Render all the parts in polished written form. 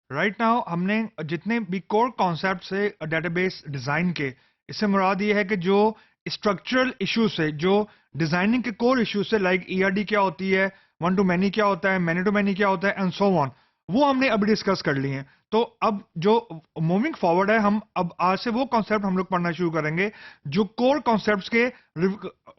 Right now हमने जितने भी कोर कॉन्सेप्ट है डेटाबेस डिजाइन के, इससे मुराद ये है कि जो स्ट्रक्चरल इश्यूज से, जो डिजाइनिंग के कोर इश्यूज से, लाइक ईआरडी क्या होती है, वन टू मैनी क्या होता है, मैनी टू मैनी क्या होता है, एंड सो ऑन, वो हमने अभी डिस्कस कर लिए हैं। तो अब जो मूविंग फॉरवर्ड है, हम अब आज से वो कॉन्सेप्ट हम लोग पढ़ना शुरू करेंगे जो कोर कॉन्सेप्ट्स के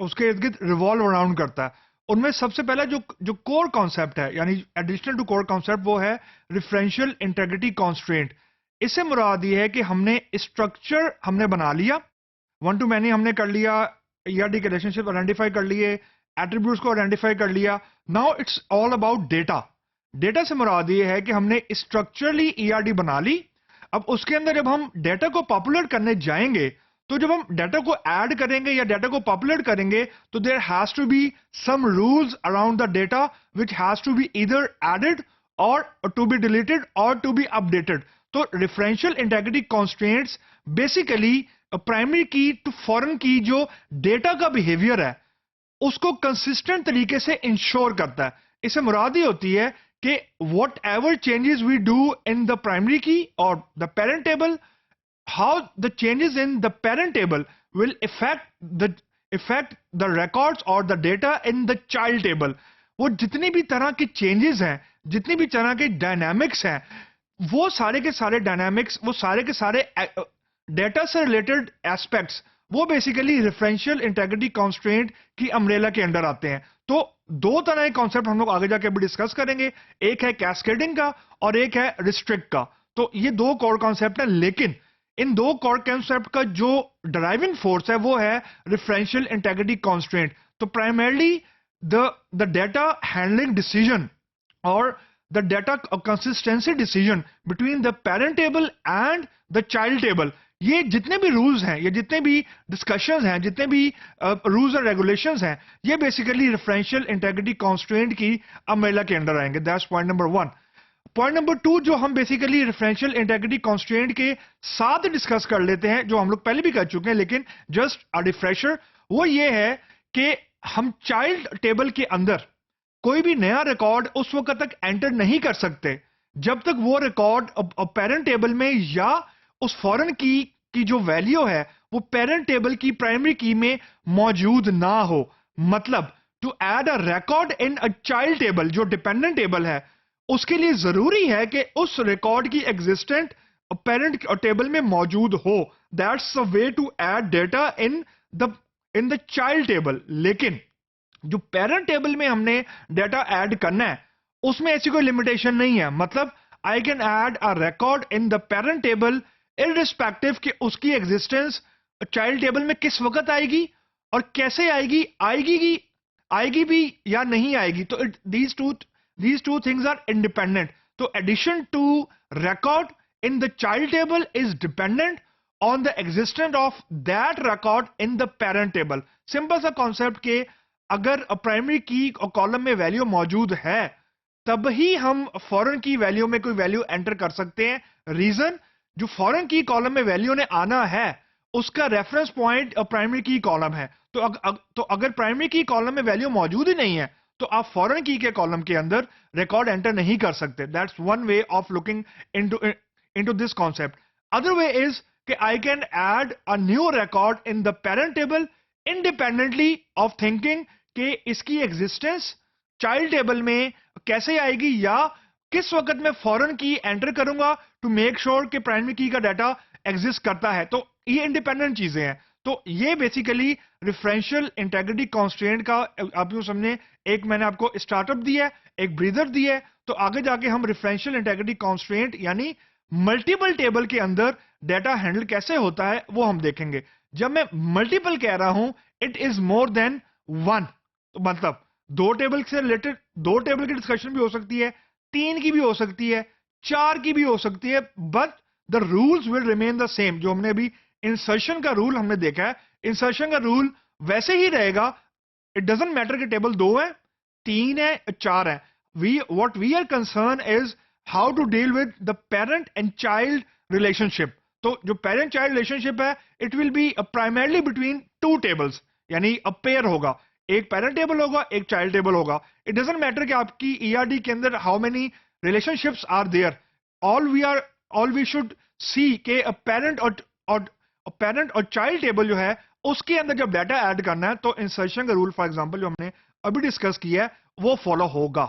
उसके इर्द गिर्द रिवॉल्व अराउंड करता है। उनमें सबसे पहला जो जो कोर कॉन्सेप्ट है, यानी एडिशनल टू कोर कॉन्सेप्ट, वो है रिफरेंशियल इंटेग्रिटी कॉन्स्ट्रेंट। इससे मुराद ये है कि हमने स्ट्रक्चर हमने बना लिया, वन टू मैनी हमने कर लिया, ईआरडी के रिलेशनशिप आइडेंटिफाई कर लिए, एट्रीब्यूट्स को आइडेंटिफाई कर लिया। Now it's all about data. Data से मुराद ये है कि हमने स्ट्रक्चरली ईआरडी बना ली। अब उसके अंदर जब हम डेटा को पॉपुलेट करने जाएंगे, तो जब हम डेटा को ऐड करेंगे या डेटा को पॉपुलेट करेंगे, तो there has to be some rules around the data which has to be either added or to be deleted or to be updated. तो referential integrity constraints basically primary key to foreign key जो data का behaviour है उसको consistent तरीके से ensure करता है। इससे मुराद ये होती है कि whatever changes we do in the primary key or the parent table, how the changes in the parent table will affect the records or the data in the child table। वो जितनी भी तरह की changes हैं, जितनी भी तरह के डायनामिक्स हैं, वो सारे के सारे डायनामिक्स, वो सारे के सारे डेटा से रिलेटेड एस्पेक्ट्स, वो बेसिकली रेफरेंशियल इंटेग्रिटी कॉन्स्ट्रेंट की अम्ब्रेला के अंडर आते हैं। तो दो तरह के कॉन्सेप्ट हम लोग आगे जाके अभी डिस्कस करेंगे, एक है कैस्केडिंग का और एक है रिस्ट्रिक्ट का। तो ये दो कोर कॉन्सेप्ट है, लेकिन इन दो कोर कॉन्सेप्ट का जो ड्राइविंग फोर्स है वो है रेफरेंशियल इंटेग्रिटी कॉन्स्ट्रेंट। तो primarily the data handling decision और the data consistency decision between the parent table and the child table, ये जितने भी रूल्स हैं, ये जितने भी डिस्कशंस हैं, जितने भी रूल्स और रेगुलेशंस हैं, ये बेसिकली रेफरेंशियल इंटेग्रिटी कॉन्स्ट्रेंट की अम्ब्रेला के अंडर आएंगे। That's point number one. Point number two जो हम बेसिकली रेफरेंशियल इंटेग्रिटी कॉन्स्ट्रेंट के साथ डिस्कस कर लेते हैं, जो हम लोग पहले भी कर चुके हैं लेकिन जस्ट अ रिफ्रेशर, वो ये है कि हम चाइल्ड टेबल के अंदर कोई भी नया रिकॉर्ड उस वक्त तक एंटर नहीं कर सकते जब तक वो रिकॉर्ड पेरेंट टेबल में या उस फॉरेन की जो वैल्यू है वो पेरेंट टेबल की प्राइमरी की में मौजूद ना हो। मतलब to add a record in a child table जो डिपेंडेंट टेबल है, उसके लिए जरूरी है कि उस रिकॉर्ड की एग्जिस्टेंट पेरेंट टेबल में मौजूद हो। That's the way to add data in the child table. लेकिन जो पेरेंट टेबल में हमने डेटा ऐड करना है उसमें ऐसी कोई लिमिटेशन नहीं है। मतलब आई can add a record in the parent table irrespective कि उसकी एग्जिस्टेंस चाइल्ड टेबल में किस वक्त आएगी और कैसे आएगी, आएगी भी या नहीं आएगी। तो these two things are independent. तो addition to record in the child table is dependent on the existence of that record in the parent table. Simple सा कॉन्सेप्ट के अगर प्राइमरी की और कॉलम में वैल्यू मौजूद है तब ही हम फॉरेन की वैल्यू में कोई वैल्यू एंटर कर सकते हैं। रीजन, जो फॉरेन की कॉलम में वैल्यू ने आना है उसका रेफरेंस पॉइंट प्राइमरी की कॉलम है। तो अगर प्राइमरी की कॉलम में वैल्यू मौजूद ही नहीं है तो आप फॉरेन की के कॉलम के अंदर रिकॉर्ड एंटर नहीं कर सकते। That's one way of looking into this concept. Other way is कि I can add a new record in the parent table independently of thinking कि इसकी एग्जिस्टेंस चाइल्ड टेबल में कैसे आएगी या किस वक्त मैं फॉरेन की एंटर करूंगा टू मेक श्योर कि प्राइमरी की का डाटा एग्जिस्ट करता है। तो ये इंडिपेंडेंट चीजें हैं। तो ये बेसिकली रेफरेंशियल इंटेग्रिटी कॉन्स्ट्रेंट का आप यूं समझे, एक मैंने आपको स्टार्टअप दिया है, एक ब्रीदर दिया है। तो आगे जाके हम रेफरेंशियल इंटेग्रिटी कॉन्स्ट्रेंट यानी मल्टीपल टेबल के अंदर डाटा हैंडल कैसे होता है वो हम देखेंगे। जब मैं मल्टीपल कह रहा हूं, it is more than one. तो मतलब दो टेबल से रिलेटेड दो टेबल की डिस्कशन भी हो सकती है, तीन की भी हो सकती है, चार की भी हो सकती है, but the rules will remain the same. जो हमने अभी इंसर्शन का रूल हमने देखा है, इंसर्शन का रूल वैसे ही रहेगा। इट डजंट मैटर कि टेबल दो है, तीन है, चार है। What we are concern is how to deal with the parent and child relationship. तो जो पेरेंट चाइल्ड रिलेशनशिप है it will be primarily between two tables, यानी अ पेयर होगा, एक पेरेंट टेबल होगा, एक चाइल्ड टेबल होगा। इट डजंट मैटर कि आपकी ईआरडी के अंदर how many relationships are there, all we should see के पेरेंट और चाइल्ड टेबल जो है उसके अंदर जब डाटा ऐड करना है तो इंसर्शन का रूल फॉर एग्जांपल जो हमने अभी डिस्कस किया है वो फॉलो होगा.